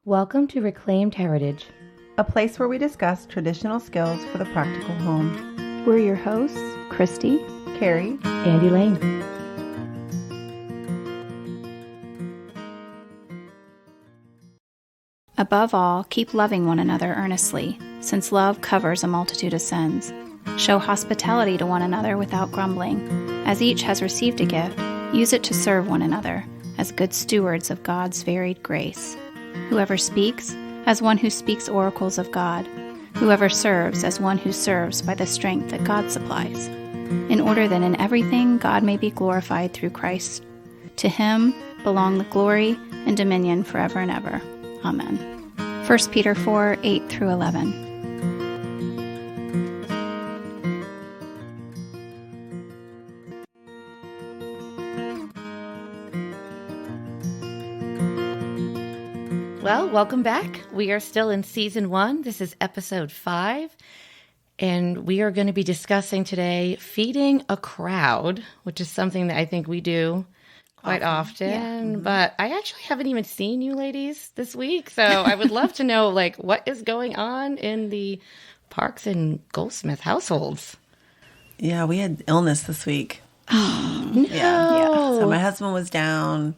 Welcome to Reclaimed Heritage, a place where we discuss traditional skills for the practical home. We're your hosts, Christy, Kari, and Elaine. Above all, keep loving one another earnestly, since love covers a multitude of sins. Show hospitality to one another without grumbling. As each has received a gift, use it to serve one another, as good stewards of God's varied grace. Whoever speaks, as one who speaks oracles of God. Whoever serves, as one who serves by the strength that God supplies, in order that in everything God may be glorified through Christ. To him belong the glory and dominion forever and ever. Amen. 1 Peter 4, 8 through 11. Well, welcome back. We are still in season 1. This is episode 5. And we are going to be discussing today feeding a crowd, which is something that I think we do quite often. Yeah. Mm-hmm. But I actually haven't even seen you ladies this week. So I would love to know, what is going on in the Parks and Goldsmith households? Yeah, we had illness this week. Oh, no. Yeah. So my husband was down.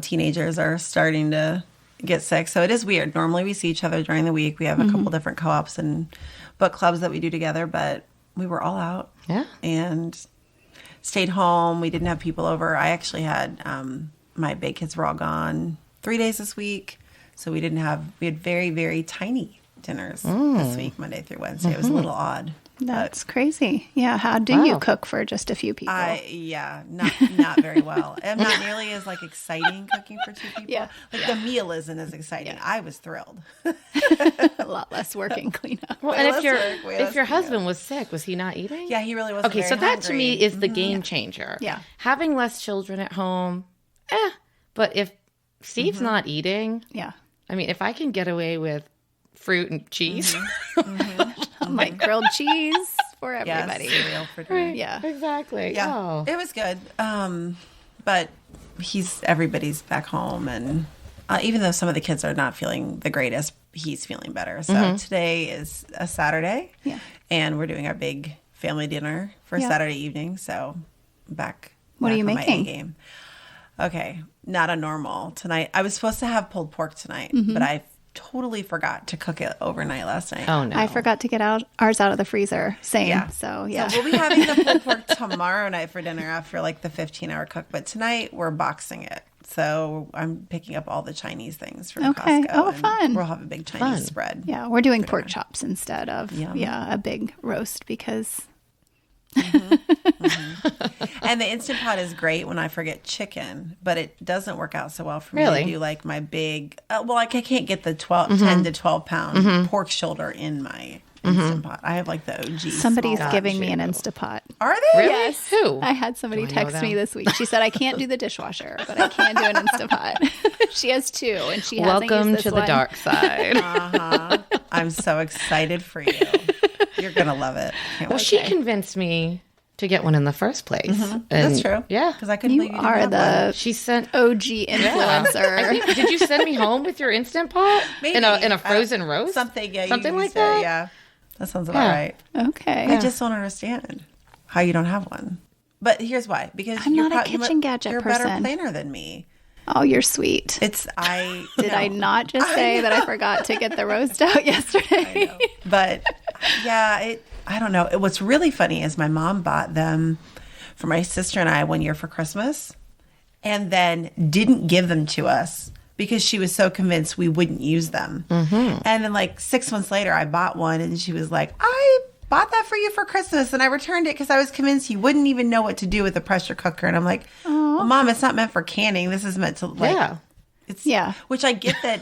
Teenagers are starting to get sick. So it is weird. Normally we see each other during the week. We have a couple different co-ops and book clubs that we do together, but we were all out. Yeah. And stayed home. We didn't have people over. I actually had, my big kids were all gone 3 days this week. So we had very, very tiny dinners this week, Monday through Wednesday. It was a little odd. That's crazy. Yeah. How do you cook for just a few people? Not very well. I'm not nearly as exciting cooking for 2 people. Yeah. The meal isn't as exciting. Yeah. I was thrilled. A lot less work and cleanup. Well, and if your husband was sick, was he not eating? Yeah, he really wasn't. Okay, so that to me is the game changer. Yeah. Having less children at home, but if Steve's not eating, I mean, if I can get away with fruit and cheese. Like grilled cheese for everybody. Yes, cereal for dinner. Right, yeah, exactly. Yeah, It was good. But everybody's back home, and even though some of the kids are not feeling the greatest, he's feeling better. So today is a Saturday, and we're doing our big family dinner for Saturday evening. So back. What are you making? My game. Okay, not a normal tonight. I was supposed to have pulled pork tonight, but I totally forgot to cook it overnight last night. Oh, no. I forgot to get ours out of the freezer. Same. Yeah. So we'll be having the pulled pork tomorrow night for dinner after the 15-hour cook. But tonight we're boxing it. So I'm picking up all the Chinese things from Costco. Oh, fun. We'll have a big Chinese spread. Yeah. We're doing pork chops instead of a big roast because... And the Instant Pot is great when I forget chicken, but it doesn't work out so well for me really? To do my big, I can't get the 10 to 12 pound pork shoulder in my Instant Pot. I have the OG. Somebody's giving me an Instapot. Are they? Really? Yes. Who? I had somebody text me this week. She said, I can't do the dishwasher, but I can do an Instapot. She has 2 and she hasn't Welcome used this to the one. dark side. I'm so excited for you. You're going to love it. She convinced me to get one in the first place. And that's true. Yeah. Because I couldn't believe you didn't are have the one. She sent OG influencer. Did you send me home with your Instant Pot? Maybe. In a frozen roast? Something like that? Yeah. That sounds about right. Okay. I just don't understand how you don't have one. But here's why. Because I'm not a kitchen gadget you're person. You're a better planner than me. Oh, you're sweet. Did I not just say that I forgot to get the roast out yesterday? I know. But I don't know. What's really funny is my mom bought them for my sister and I one year for Christmas and then didn't give them to us because she was so convinced we wouldn't use them. And then 6 months later, I bought one and she was like, I bought that for you for Christmas and I returned it because I was convinced you wouldn't even know what to do with the pressure cooker. And I'm like, well, Mom, it's not meant for canning. This is meant to which I get that.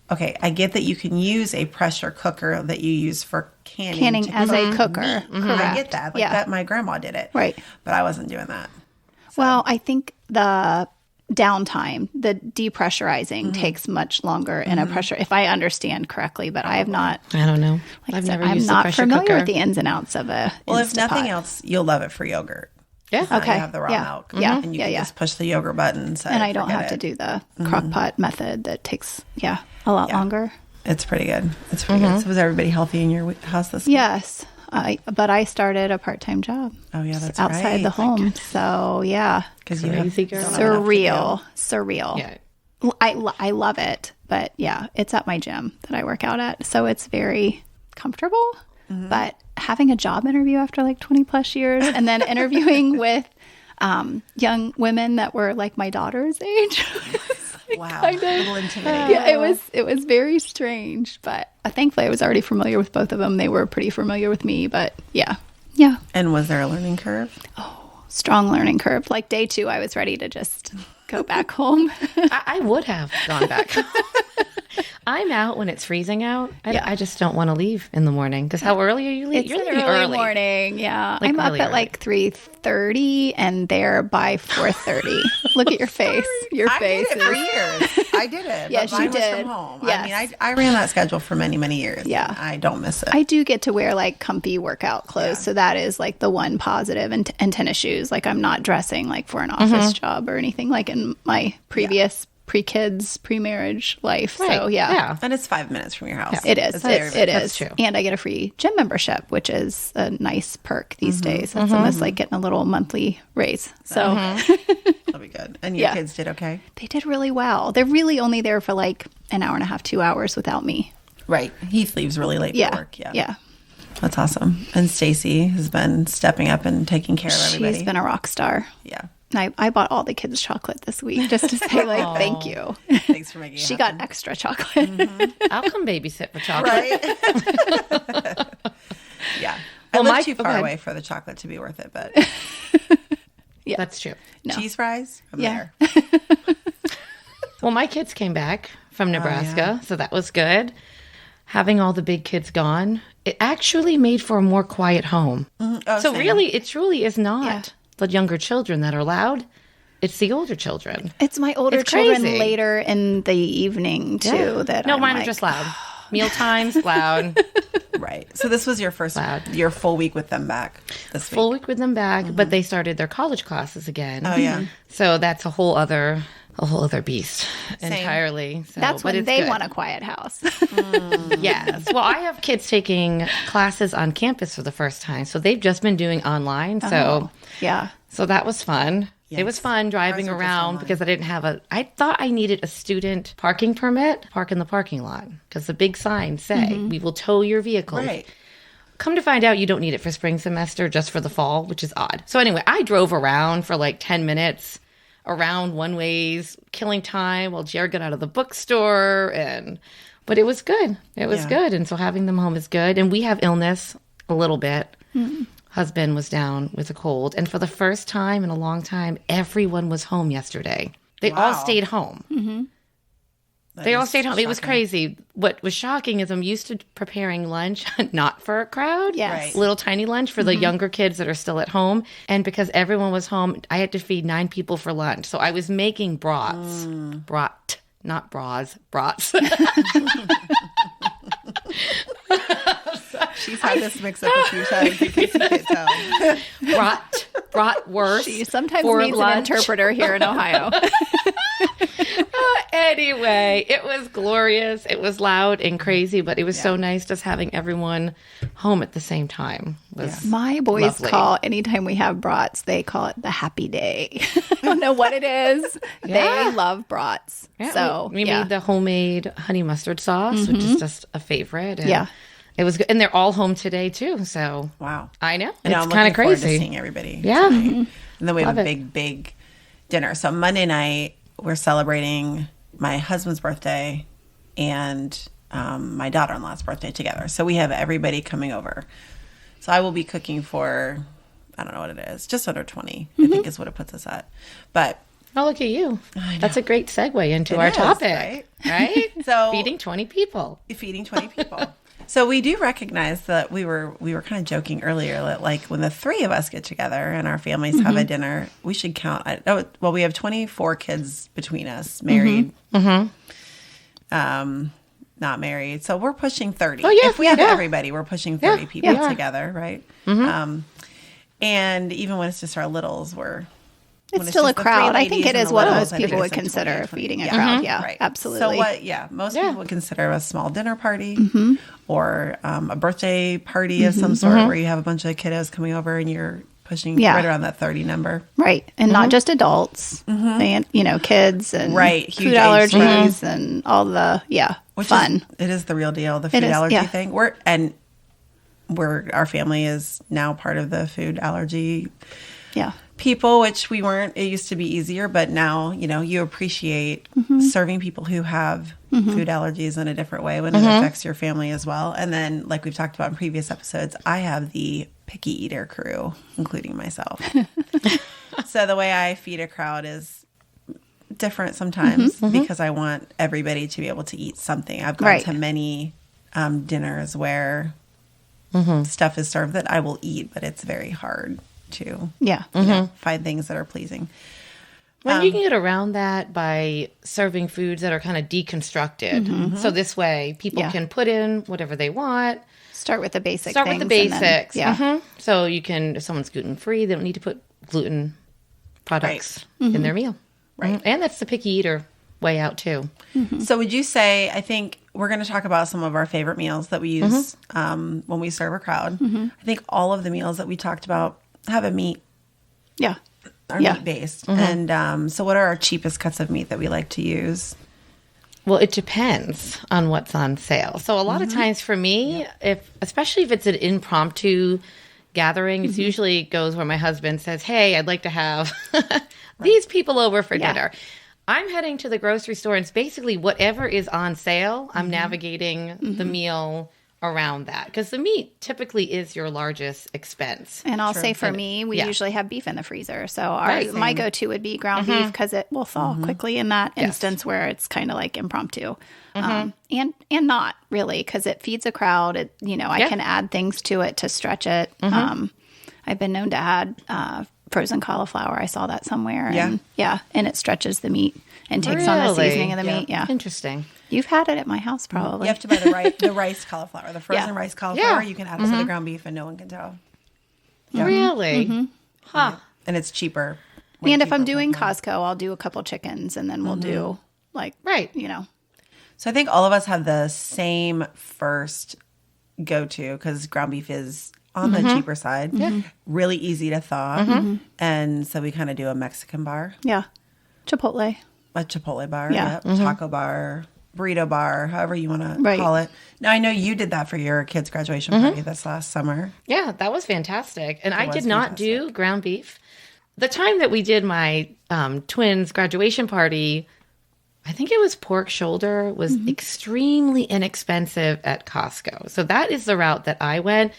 Okay, I get that you can use a pressure cooker that you use for canning as a cooker. I get that. That my grandma did it. Right. But I wasn't doing that. So. Well, I think the downtime, the depressurizing takes much longer in a pressure, if I understand correctly, but I have not. I don't know. I've never used a pressure cooker. I'm not familiar with the ins and outs of a Well, if Instapot. nothing else, you'll love it for yogurt. Yeah. Now Okay. you have the raw Yeah. milk. Yeah. And you Yeah, can yeah. just push the yogurt button and say, And I don't forget have to it. do the crock pot method that takes, a lot longer. It's pretty good. It's pretty good. So was everybody healthy in your house this week? Yes. But I started a part-time job. Oh, yeah, that's outside right. the home. So, yeah. Because you have Crazy girl. Surreal. Yeah. I love it. But yeah, it's at my gym that I work out at. So it's very comfortable. But having a job interview after like 20 plus years and then interviewing with young women that were like my daughter's age. Wow. A little intimidating. Yeah, it was very strange, but thankfully I was already familiar with both of them. They were pretty familiar with me, but yeah. And was there a learning curve? Strong learning curve. Like day 2, I was ready to just go back home. I would have gone back. I'm out when it's freezing out. I just don't want to leave in the morning. Because how early are you leaving? It's You're an leaving early morning. Yeah, Like I'm up really at early. like 3:30 and there by 4:30. Look at your face. Your face I did it is for years. I did it. Yes, but mine you was did. from home. Yes. I mean, I ran that schedule for many, many years. Yeah. And I don't miss it. I do get to wear like comfy workout clothes, so that is like the one positive, and tennis shoes. Like I'm not dressing like for an office job or anything like in my previous pre-kids, pre-marriage life. Right. So yeah. And it's 5 minutes from your house. It is. It's very- It That's is. true. And I get a free gym membership, which is a nice perk these days. That's almost like getting a little monthly raise. So That'll be good. And your Yeah. kids did okay? they did really well. They're really only there for like an hour and a half, 2 hours without me. Right. Heath leaves really late for work. Yeah. That's awesome. And Stacy has been stepping up and taking care of everybody. She's been a rock star. Yeah. I bought all the kids chocolate this week just to say like thank you. Thanks for making it She happen. got extra chocolate. I'll come babysit for chocolate. Right? Yeah. I Well, live my- too go far ahead. away for the chocolate to be worth it, but That's true. No. cheese fries, I'm Yeah. there. Well, my kids came back from Nebraska, so that was good. Having all the big kids gone, it actually made for a more quiet home. Oh, So same. really, it truly is not Yeah. the younger children that are loud. It's the older children. It's my older It's children crazy. later in the evening too. That No, I'm mine like, are just loud. Meal times, loud. Right. So this was your first, your full week with them back this Full week. week with them back, but they started their college classes again. Oh, yeah. So that's a whole other beast entirely. So, That's but when it's they good. want a quiet house. Yes. Well, I have kids taking classes on campus for the first time. So they've just been doing online. So Yeah. so that was fun. It was fun driving Ours are just around online. because I thought I needed a student parking permit, park in the parking lot, because the big signs say we will tow your vehicle. Right. Come to find out, you don't need it for spring semester, just for the fall, which is odd. So anyway, I drove around for like 10 minutes around one ways, killing time while Jared got out of the bookstore. But it was good. It was good. And so having them home is good. And we have illness a little bit. Husband was down with a cold. And for the first time in a long time, everyone was home yesterday. They all Wow. stayed home. They all stayed home. It was crazy. What was shocking is I'm used to preparing lunch, not for a crowd. Yes. Right. Little tiny lunch for the younger kids that are still at home. And because everyone was home, I had to feed 9 people for lunch. So I was making brats. Brat, not bras, brats. She's had this mix up a few times in case you can't tell. Bratwurst. She sometimes for needs lunch. an interpreter here in Ohio. Anyway, it was glorious. It was loud and crazy, but it was so nice just having everyone home at the same time. It was My boys lovely. call anytime we have brats, they call it the happy day. I don't know what it is. Yeah. They love brats. Yeah, So we made the homemade honey mustard sauce, which is just a favorite. And Yeah. It was good. And they're all home today, too. So Wow. I know. And It's I'm kind looking of forward to crazy. seeing everybody. Yeah. tonight. And then we have Love a it. big dinner. So Monday night, we're celebrating my husband's birthday and my daughter-in-law's birthday together. So we have everybody coming over. So I will be cooking for, I don't know what it is, just under 20, I think is what it puts us at. But Oh, look at you. That's a great segue into It our is, topic. Right? So- feeding 20 people. feeding 20 people. So we do recognize that we were kind of joking earlier that like when the 3 of us get together and our families have a dinner, we should count. Well, we have 24 kids between us, married, not married. So we're pushing 30. Oh, yeah, If we have yeah. everybody, we're pushing 30 people we are. together, right? And even when it's just our littles, It's still a crowd. I think it is what most people would consider feeding a crowd. Yeah, right. absolutely. So most people would consider a small dinner party or a birthday party of some sort where you have a bunch of kiddos coming over and you're pushing right around that 30 number. Right. And not just adults, and, kids and food allergies and all the, fun. It is the real deal, the food allergy thing. Our family is now part of the food allergy people, which we weren't. It used to be easier, but now, you appreciate serving people who have food allergies in a different way when it affects your family as well. And then, like we've talked about in previous episodes, I have the picky eater crew, including myself. So the way I feed a crowd is different sometimes because I want everybody to be able to eat something. I've gone to many dinners where stuff is served that I will eat, but it's very hard to find things that are pleasing. Well, you can get around that by serving foods that are kind of deconstructed. So this way people can put in whatever they want. Start with the basics. Start with the basics. So you can, if someone's gluten-free, they don't need to put gluten products in their meal. Right. And that's the picky eater way out too. So would you say, I think we're going to talk about some of our favorite meals that we use when we serve a crowd. I think all of the meals that we talked about have a meat. Yeah. Are meat-based. And so what are our cheapest cuts of meat that we like to use? Well, it depends on what's on sale. So a lot of times for me, especially if it's an impromptu gathering, it usually goes where my husband says, hey, I'd like to have these people over for dinner. I'm heading to the grocery store, and it's basically whatever is on sale. I'm navigating the meal around that because the meat typically is your largest expense. And I'll say for me, we usually have beef in the freezer. So my go-to would be ground beef because it will thaw quickly in that instance where it's kind of like impromptu. And not really because it feeds a crowd. It, I can add things to it to stretch it. I've been known to add frozen cauliflower. I saw that somewhere. And, and it stretches the meat and takes on the seasoning of the meat. Yeah. Interesting. You've had it at my house probably. You have to buy the rice cauliflower, the frozen rice cauliflower. You can add it to the ground beef and no one can tell. Really? Huh. And it's cheaper. And if I'm doing Costco, I'll do a couple chickens and then we'll do So I think all of us have the same first go-to because ground beef is on the cheaper side. Really easy to thaw. And so we kind of do a Mexican bar. Yeah. Chipotle. A Chipotle bar. Yeah. Taco bar. Burrito bar, however you want to call it. Now, I know you did that for your kids' graduation party this last summer. Yeah, that was fantastic. And I did not do ground beef. The time that we did my twins' graduation party, I think it was pork shoulder, was extremely inexpensive at Costco. So that is the route that I went,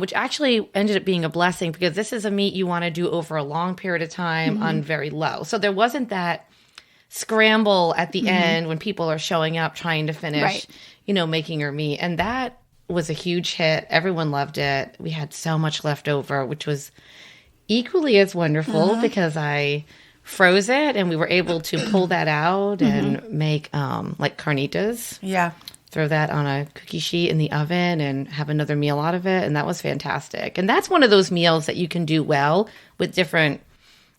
which actually ended up being a blessing because this is a meat you want to do over a long period of time on very low. So there wasn't that scramble at the end when people are showing up trying to finish, making your meat. And that was a huge hit. Everyone loved it. We had so much left over, which was equally as wonderful because I froze it and we were able to pull that out and make like carnitas. Yeah. Throw that on a cookie sheet in the oven and have another meal out of it. And that was fantastic. And that's one of those meals that you can do well with different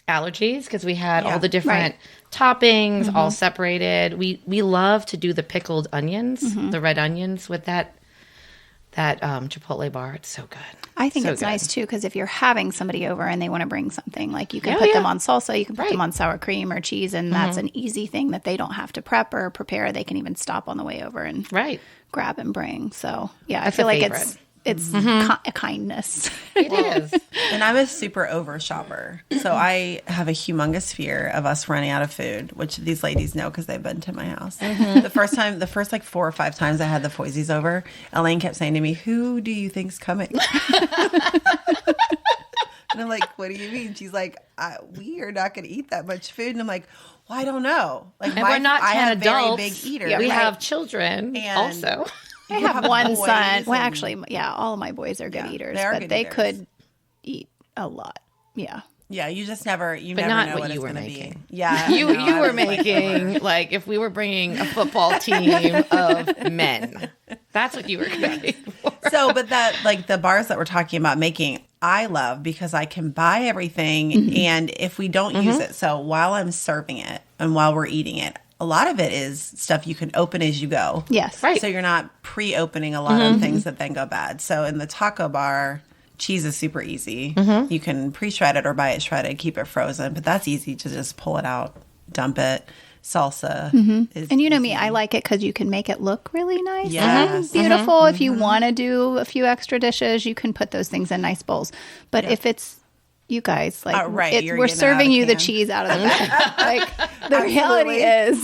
allergies because we had all the different toppings all separated. We love to do the pickled onions, the red onions with that Chipotle bar. It's so good. I think it's nice too because if you're having somebody over and they want to bring something, like you can put them on salsa, you can put them on sour cream or cheese, and that's an easy thing that they don't have to prep or prepare. They can even stop on the way over and grab and bring. So yeah, that's I feel like it's a kindness. It is. And I'm a super over shopper. So I have a humongous fear of us running out of food, which these ladies know because they've been to my house. The first like 4 or 5 times I had the Foisys over, Elaine kept saying to me, who do you think's coming? And I'm like, what do you mean? She's like, we are not going to eat that much food. And I'm like, well, I don't know. Like, and we're not 10 adults. Very big eater. Yeah, we have children also. I have one son. Well, actually, all of my boys are good eaters, but they could eat a lot. Yeah. Yeah, you just never, but never not know what what you it's were going to making. be. Yeah. You were making, like, if we were bringing a football team of men, that's what you were cooking for. So, but that, like, the bars that we're talking about making, I love because I can buy everything and if we don't use it, so while I'm serving it and while we're eating it, a lot of it is stuff you can open as you go. Yes. Right. So you're not pre-opening a lot of things that then go bad. So in the taco bar, cheese is super easy. You can pre-shred it or buy it shredded, keep it frozen, but that's easy to just pull it out, dump it. Salsa is And you know easy. me, I like it because you can make it look really nice Yes. and beautiful. If you want to do a few extra dishes, you can put those things in nice bowls. But if it's you guys, like right, you're we're getting it out of serving the you the can. cheese out of the bag. Like the reality is,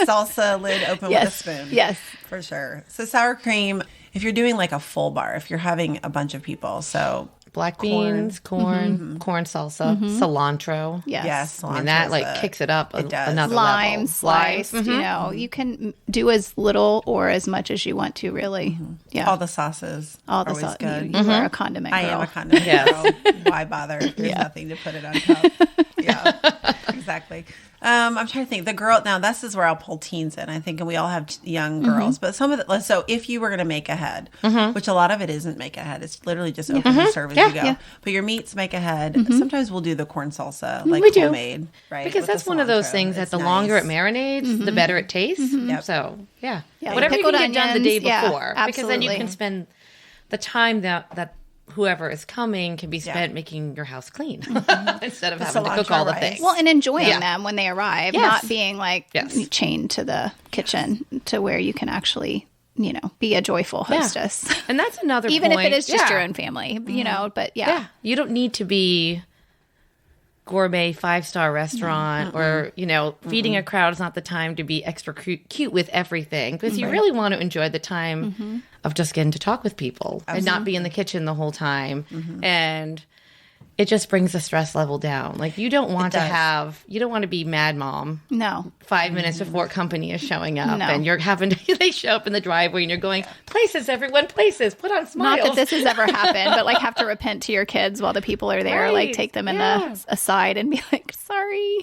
Salsa lid open with a spoon. Yes. For sure. So sour cream, if you're doing like a full bar, if you're having a bunch of people, so Black beans, corn salsa, cilantro. Yes. cilantro I mean, that is like a- kicks it up it does. another Lime level. sliced, you know, you can do as little or as much as you want to, really. Yeah. all the sauces. All the always sauce. good. You are a condiment girl. I am a condiment girl. Why bother if there's nothing to put it on top? Yeah, exactly. I'm trying to think. The girl, now this is where I'll pull teens in, I think, and we all have young girls. But some of the, so if you were going to make ahead, which a lot of it isn't make ahead, it's literally just open and serve as you go. Yeah. But your meats make ahead. Sometimes we'll do the corn salsa, like We do. homemade, right? Because with that's the one of those cilantro. things that It's the longer it nice. marinates, the better it tastes. Yep. So, yeah. Yeah, Whatever you pickled can get done the day onions, yeah, before. Because then you absolutely. can spend the time that whoever is coming can be spent making your house clean instead of having to cook cilantro all the rice. things. Well, and enjoying them when they arrive, Yes. not being like Yes. chained to the kitchen to where you can actually, you know, be a joyful hostess. And that's another Even point. if it is just Yeah. your own family, you know, but Yeah. You don't need to be gourmet 5-star restaurant or, you know, feeding a crowd is not the time to be extra cute with everything because you really want to enjoy the time of just getting to talk with people and not be in the kitchen the whole time. And it just brings the stress level down. Like you don't want you don't want to be mad mom no. 5 minutes before company is showing up No. and you're having to, they show up in the driveway and you're going, places, everyone, places, put on smiles. Not that this has ever happened, but like have to repent to your kids while the people are there, like Right. take them in Yeah. aside and be like, sorry.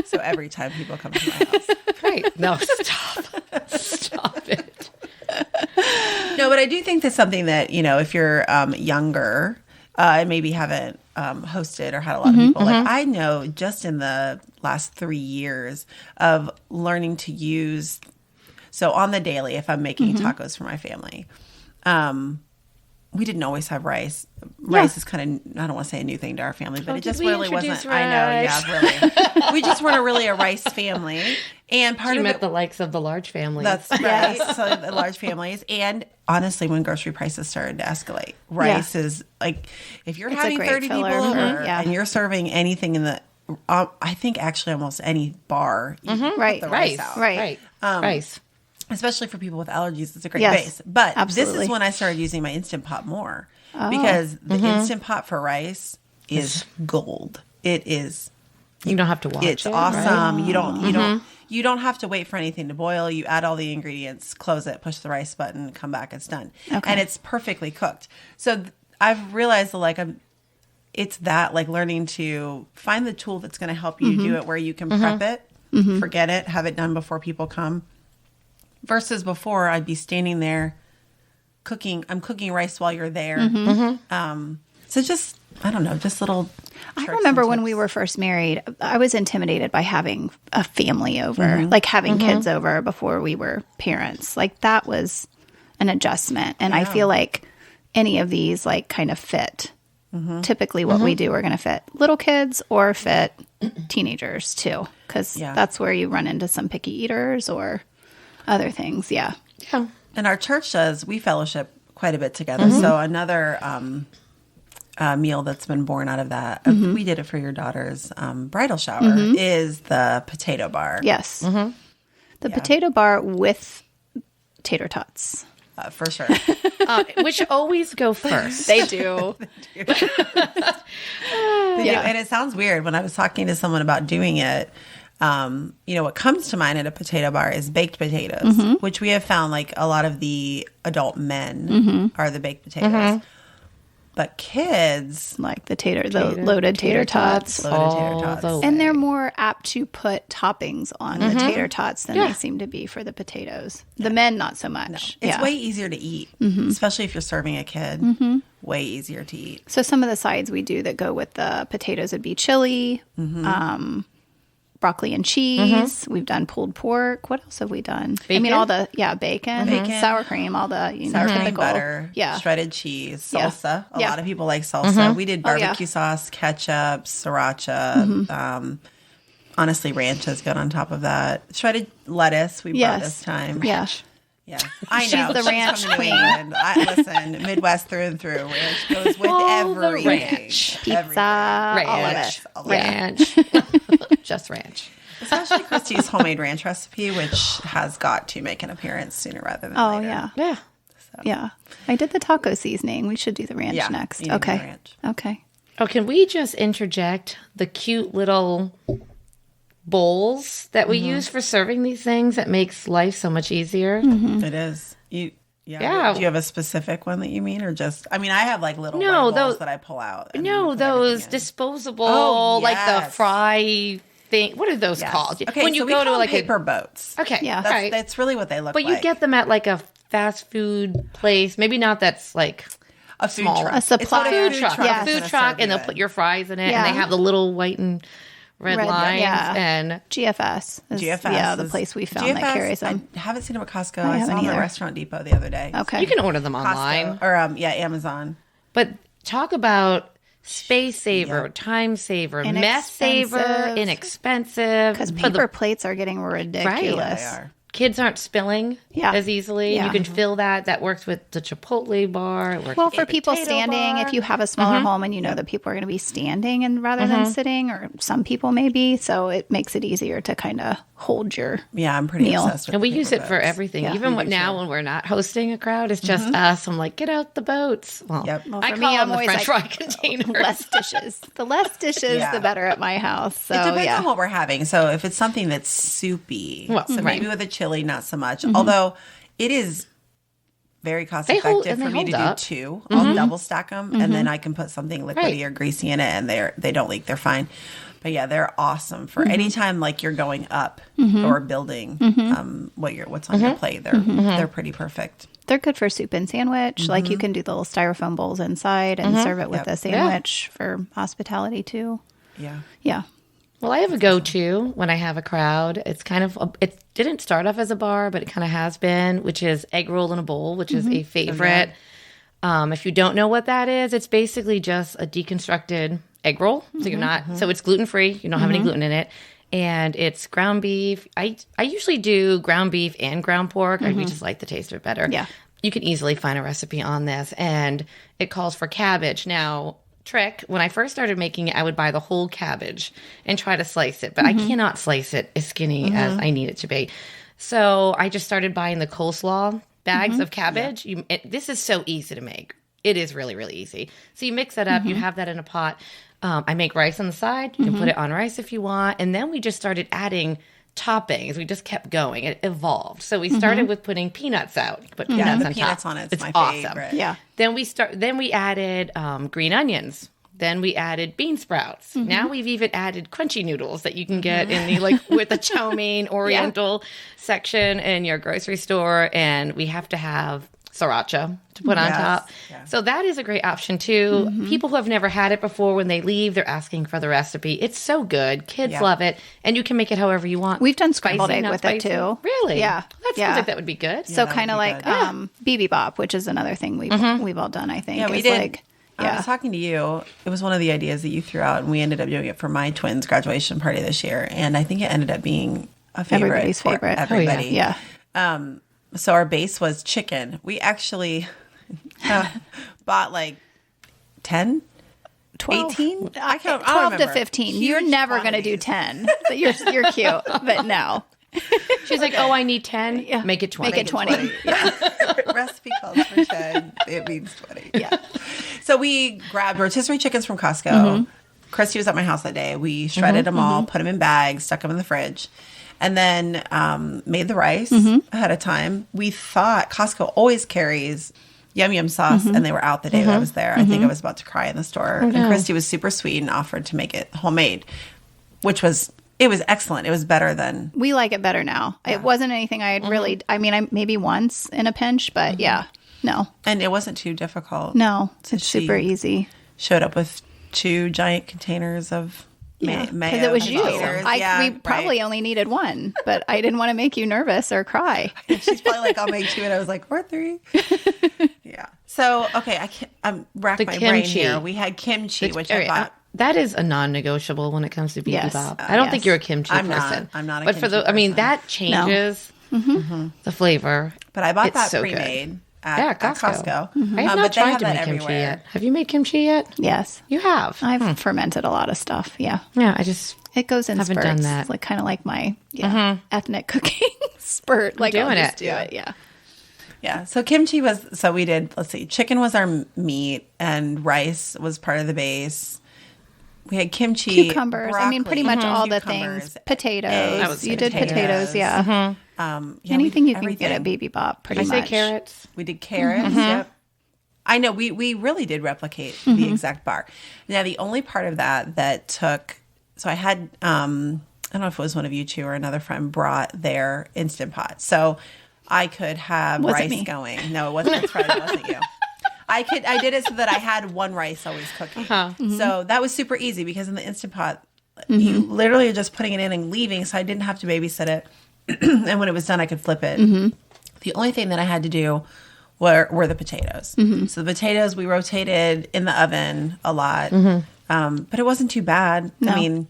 So every time people come to my house. Right. No, stop. Stop it. No, but I do think that's something that, you know, if you're younger and maybe haven't hosted or had a lot of people, like I know just in the last 3 years of learning to use, so on the daily, if I'm making tacos for my family, we didn't always have rice. Rice is kind of, I don't want to say a new thing to our family, but it did just we really introduce wasn't. I know, rice? yeah, really. We just weren't really a rice family. And part You of met it, the likes of the large families. that's right. So the large families. And honestly, when grocery prices started to escalate, rice is like, if you're It's a having great 30 people filler over for- yeah. and you're serving anything in the, I think actually almost any bar, you can put Right. the rice. rice out. Right. Rice. Especially for people with allergies, it's a great Yes, base. But this absolutely. is when I started using my Instant Pot more because the Instant Pot for rice is gold. It is. You don't have to watch It's it. awesome. Right? You don't have to wait for anything to boil. You add all the ingredients, close it, push the rice button, come back, it's done. Okay. And it's perfectly cooked. So I've realized that like it's that like learning to find the tool that's going to help you do it where you can prep it, forget it, have it done before people come. Versus before I'd be standing there cooking. I'm cooking rice while you're there. So just, I don't know, just little I tricks remember and when tips. we were first married, I was intimidated by having a family over, like having kids over before we were parents. Like that was an adjustment. And I feel like any of these like kind of fit. Typically what we do are going to fit little kids or fit teenagers too. Because that's where you run into some picky eaters or other things. Yeah. Yeah. And our church does, we fellowship quite a bit together. So another meal that's been born out of that, we did it for your daughter's bridal shower, is the potato bar. Yes. The potato bar with tater tots. For sure. Which always go first. They do. And it sounds weird when I was talking to someone about doing it. You know, what comes to mind at a potato bar is baked potatoes, which we have found like a lot of the adult men are the baked potatoes. But kids like the loaded tater tots. loaded tater tots. the And they're way. more apt to put toppings on the tater tots than they seem to be for the potatoes. The men, not so much. It's way easier to eat, especially if you're serving a kid. Way easier to eat. So some of the sides we do that go with the potatoes would be chili, broccoli and cheese. We've done pulled pork. What else have we done? I mean, Bacon? all the bacon, sour cream, all the Sour cream and typical. butter, shredded cheese, salsa. A lot of people like salsa. We did barbecue sauce, ketchup, sriracha. Honestly, ranch is good on top of that. Shredded lettuce we brought this time. Yeah. Yeah, I She's know. the ranch from New queen. England. Listen, Midwest through and through. Ranch goes with All the everything. ranch. Pizza, all of it. Ranch. Just ranch. Especially Christy's homemade ranch recipe, which has got to make an appearance sooner rather than Oh, later. yeah. Yeah. Yeah. I did the taco seasoning. We should do the ranch next. you need the Okay. ranch. Okay. Oh, can we just interject the cute little bowls that we use for serving these things that makes life so much easier? It is. Yeah. Do you have a specific one that you mean, or just? I mean, I have like little No, white bowls those- that I pull out. and No, put those everything in. disposable, Oh, like the yes. fry thing. What are those Yes. called? Okay, when you so we go call to them like paper boats. Okay, Yeah. That's, right. that's really what they look But like. you get them at like a fast food place. Maybe not. That's like a food small. truck. A supplier. It's food what truck, Yes. a food gonna truck, serve and you they'll put in. your fries in it, Yeah. and they have the little white and red lines. yeah. And GFS. Is, GFS. Yeah, the is- place we found GFS, that carries them. I haven't seen them at Costco. I I saw haven't them at either. Restaurant Depot the other day. Okay. you can order them Costco, online. or Amazon. But talk about space saver, time saver, mess saver, Inexpensive. inexpensive. Because For the- paper plates are getting ridiculous. They are. kids aren't spilling as easily. Yeah. You can fill that. That works with the Chipotle bar. It works Well, with for the people potato standing, bar. if you have a smaller home and you know that people are going to be standing and rather than sitting, or some people maybe, so it makes it easier to kind of hold your. Yeah, I'm pretty Meal. obsessed with And we paper use it for boats. everything. Yeah. Even We do now too. when we're not hosting a crowd, it's just us. I'm like, get out the boats. Well, Yep. Well, I for call me, them I'm the always French like, fry containers. Less dishes. The less dishes, Yeah. the better at my house. So It depends yeah. on what we're having. So if it's something that's soupy, Well, so maybe right. with a chili, not so much. Although it is very cost They hold- effective and for they me to hold up. do two. I'll double stack them, and then I can put something liquidy or greasy in it, and they don't leak. They're fine. But yeah, they're awesome for anytime like you're going up or building what's on your plate. They're pretty perfect. They're good for soup and sandwich. Like you can do the little styrofoam bowls inside and serve it with a sandwich for hospitality too. Yeah. Yeah. Well, I have a go-to when I have a crowd. It's kind of it didn't start off as a bar, but it kind of has been, which is egg roll in a bowl, which is a favorite. If you don't know what that is, it's basically just a deconstructed egg roll. So you're not so it's gluten-free. You don't have any gluten in it. And it's ground beef. I usually do ground beef and ground pork. We just like the taste of it better. Yeah. You can easily find a recipe on this, and it calls for cabbage. Now, trick, when I first started making it, I would buy the whole cabbage and try to slice it, but I cannot slice it as skinny as I need it to be. So I just started buying the coleslaw bags of cabbage. This is so easy to make. It is really, really easy. So you mix that up. You have that in a pot. I make rice on the side. You can put it on rice if you want. And then we just started adding toppings. We just kept going. It evolved. So we started with putting peanuts out. Put peanuts Yeah, the on peanuts top. on it's my awesome. favorite. Yeah. Then we added green onions. Then we added bean sprouts. Now we've even added crunchy noodles that you can get in the with the chow mein Oriental section in your grocery store. And we have to have sriracha to put on Yes. top. Yeah. So that is a great option too. People who have never had it before, when they leave, they're asking for the recipe. It's so good. Kids Yeah. love it. And you can make it however you want. We've done scrambled Spicy, egg not with it spicy. too. Really? Yeah. That sounds like that would be good. So that kind of would be like good. BB Bop, which is another thing we've all done, I think. Yeah, we is did. Like, I was talking to you. It was one of the ideas that you threw out, and we ended up doing it for my twins' graduation party this year. And I think it ended up being a favorite. Everybody's for favorite. Oh, yeah. Everybody. Yeah. So our base was chicken. We actually bought like 10, 12, 18? I don't 12 to remember. 15. Huge You're never going to do quantities. 10. But you're cute. But no. She's like, oh, I need 10. Make it 20. Make it 20. Recipe calls for 10. It means 20. Yeah. So we grabbed rotisserie chickens from Costco. Christy was at my house that day. We shredded them all, put them in bags, stuck them in the fridge, and then made the rice ahead of time. We thought Costco always carries, yum yum sauce, and they were out the day that I was there. I think I was about to cry in the store. And Christy was super sweet and offered to make it homemade, which was excellent. It was better than... We like it better now. Yeah. It wasn't anything I had really... I mean, I maybe once in a pinch, but yeah, no. And it wasn't too difficult. No, it's super easy. Showed up with 2 giant containers of mayo. Because it was you. Awesome. We probably only needed 1, but I didn't want to make you nervous or cry. She's probably like, I'll make 2. And I was like, or 3. Yeah. So, okay, I'm racking my brain here. We had kimchi, which I bought. That is a non-negotiable when it comes to bibimbap. I don't think you're a kimchi person. I'm not a but kimchi for the, person. I mean, that changes the flavor. But I bought it's that so pre-made good. at Costco. I have not but they tried have to that make kimchi everywhere. yet. Have you made kimchi yet? Yes. You have. I've fermented a lot of stuff. Yeah. Yeah, I just it goes in haven't spurts. done that. It's like kind of like my ethnic cooking spurt. Like doing I'll just it. do it. Yeah. Yeah. So kimchi was, so we did, let's see, chicken was our meat and rice was part of the base. We had kimchi, Cucumbers. broccoli, I mean, pretty much all the cucumbers, things. Potatoes. eggs, You did potatoes, yeah. Anything you can get at Bibimbap, pretty much. I say carrots. We did carrots. Yep. I know we really did replicate the exact bar. Now the only part of that took, so I had I don't know if it was one of you two or another friend brought their Instant Pot, so I could have rice going. No, it wasn't. That's right. It wasn't you. I did it so that I had one rice always cooking. So that was super easy because in the Instant Pot, you literally are just putting it in and leaving. So I didn't have to babysit it. And when it was done, I could flip it. The only thing that I had to do were the potatoes. So the potatoes, we rotated in the oven a lot. But it wasn't too bad. No. I mean,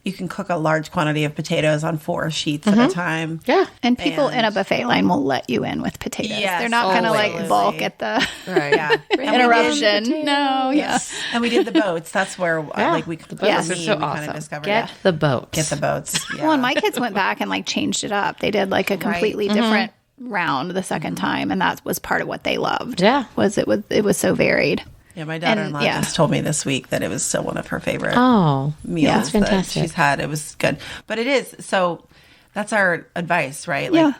you can cook a large quantity of potatoes on 4 sheets at a time. Yeah. And people in a buffet line will let you in with potatoes. Yes, They're not going to like always. bulk at the Right. Yeah. interruption. No, Yes. And we did the boats. That's where like we The boats are so kind awesome. of discovered Get the boats. Get the boats. Yeah. Well, and my kids went back and like changed it up. They did like a completely different round the second time, and that was part of what they loved. Yeah. It was so varied. Yeah, my daughter-in-law just told me this week that it was still one of her favorite Oh, meals that's that fantastic. she's had. It was good. But it is, so that's our advice, right? Like,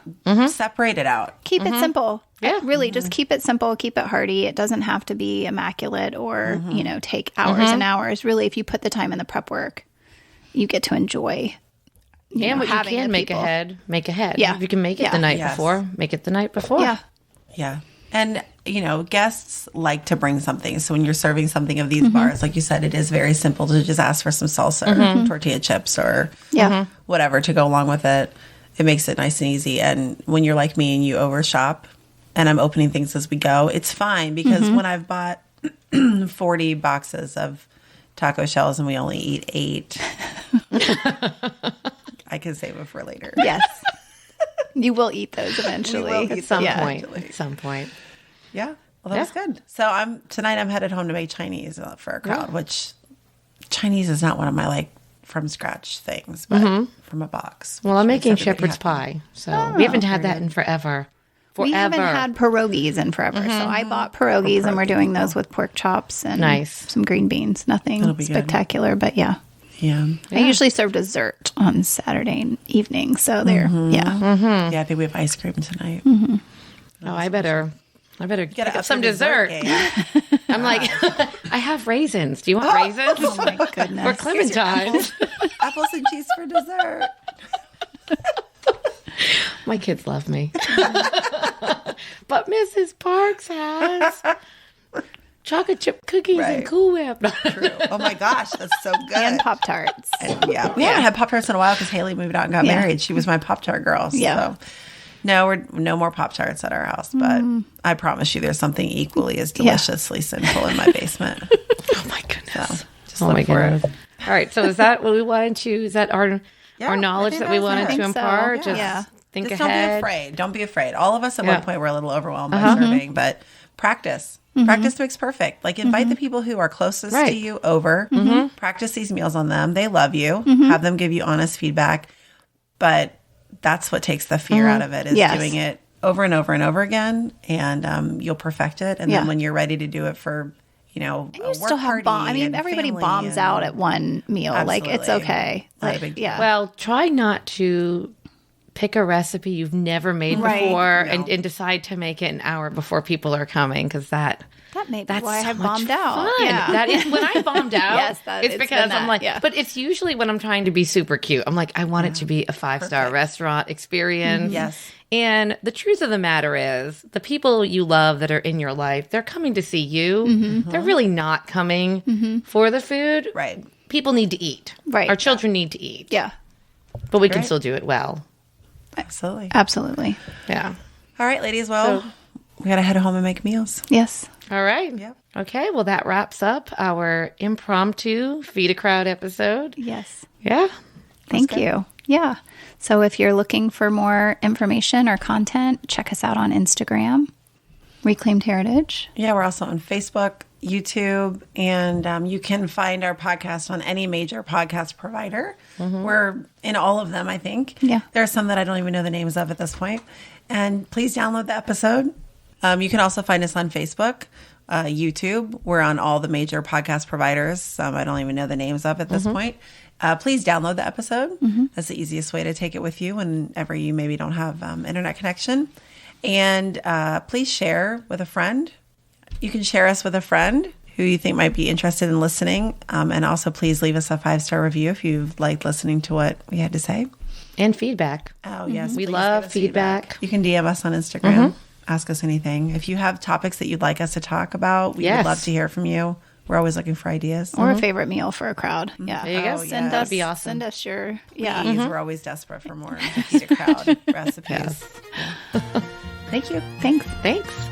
separate it out. Keep it simple. Yeah. Really, just keep it simple, keep it hearty. It doesn't have to be immaculate or, take hours and hours. Really, if you put the time in the prep work, you get to enjoy And what you having can the make people. ahead, make ahead. Yeah. If you can make it Yeah. the night Yes. before, make it the night before. Yeah. Yeah. And, guests like to bring something. So when you're serving something of these bars, like you said, it is very simple to just ask for some salsa or tortilla chips or whatever to go along with it. It makes it nice and easy. And when you're like me and you overshop and I'm opening things as we go, it's fine because when I've bought 40 boxes of taco shells and we only eat 8, I can save it for later. Yes. You will eat those eventually. We will eat At some Yeah. point. At some point. Yeah. Well, that was good. So tonight I'm headed home to make Chinese for a crowd, which Chinese is not one of my from scratch things, but from a box. Well, I'm which makes making everybody shepherd's happy. pie. So we haven't had that in forever. We haven't had pierogies in forever. So I bought pierogies and we're doing those with pork chops and some green beans. Nothing be good. spectacular, but yeah. Yeah. I usually serve dessert on Saturday evening. So there, Yeah, I think we have ice cream tonight. Oh, I better pick Gotta up up some your dessert. game. I'm like, I have raisins. Do you want raisins? Oh my goodness. Or clementines? Apples and cheese for dessert. My kids love me. But Mrs. Parks has chocolate chip cookies and Right. Cool Whip. True. Oh my gosh, that's so good. And Pop-Tarts. Yeah, we haven't had Pop-Tarts in a while because Haley moved out and got married. She was my Pop-Tart girl. Yeah. So. No, we're no more Pop-Tarts at our house, but I promise you there's something equally as deliciously sinful in my basement. Oh my goodness. So, just Oh look my for it. goodness. All right. So is that what we wanted to, is that our knowledge I think that we that's wanted it. to I think so. impart? Yeah. Just think Just ahead. don't be afraid. Don't be afraid. All of us at Yeah. one point were a little overwhelmed by serving, but practice. Practice makes perfect. Like invite the people who are closest to Right. you over. Practice these meals on them. They love you. Have them give you honest feedback. But that's what takes the fear out of it is Yes. doing it over and over and over again, and you'll perfect it. And then when you're ready to do it for, You still have everybody bombs out at one meal. Like it's Absolutely. okay. Not a Like, big deal. yeah. Well, try not to pick a recipe you've never made Right. before No. and decide to make it an hour before people are coming, because that's may be why I have so much bombed out. fun. Yeah. That is when I bombed out. Yes, it's it's because been I'm that, like, yeah. but it's usually when I'm trying to be super cute. I'm like, I want it to be a 5-star Perfect. restaurant experience. Yes. And the truth of the matter is, the people you love that are in your life, they're coming to see you. Mm-hmm. They're really not coming for the food. Right. People need to eat. Right. Our children need to eat. Yeah, But we can Right. still do it well. Absolutely. absolutely. Yeah. All right, ladies. Well, we got to head home and make meals. Yes. All right. Yep. Okay. Well, that wraps up our impromptu Feed a Crowd episode. Yes. Yeah. Thank you. Yeah. So if you're looking for more information or content, check us out on Instagram, Reclaimed Heritage. Yeah, we're also on Facebook, YouTube, and you can find our podcast on any major podcast provider. We're in all of them, I think. Yeah. There are some that I don't even know the names of at this point. And please download the episode. You can also find us on Facebook, YouTube. We're on all the major podcast providers. Some I don't even know the names of at this point. Please download the episode. That's the easiest way to take it with you whenever you maybe don't have internet connection. And please share with a friend. You can share us with a friend who you think might be interested in listening. And also please leave us a 5-star review if you've liked listening to what we had to say. And feedback. Oh, yes. We please love give us feedback. You can DM us on Instagram. Ask us anything. If you have topics that you'd like us to talk about, we Yes. would love to hear from you. We're always looking for ideas. Or a favorite meal for a crowd. Yeah. There you go. Oh, Send yeah. us, That'd be awesome. Send us your, yeah. Please, we're always desperate for more Feed a Crowd recipes. Yes. Thank you. Thanks. Thanks.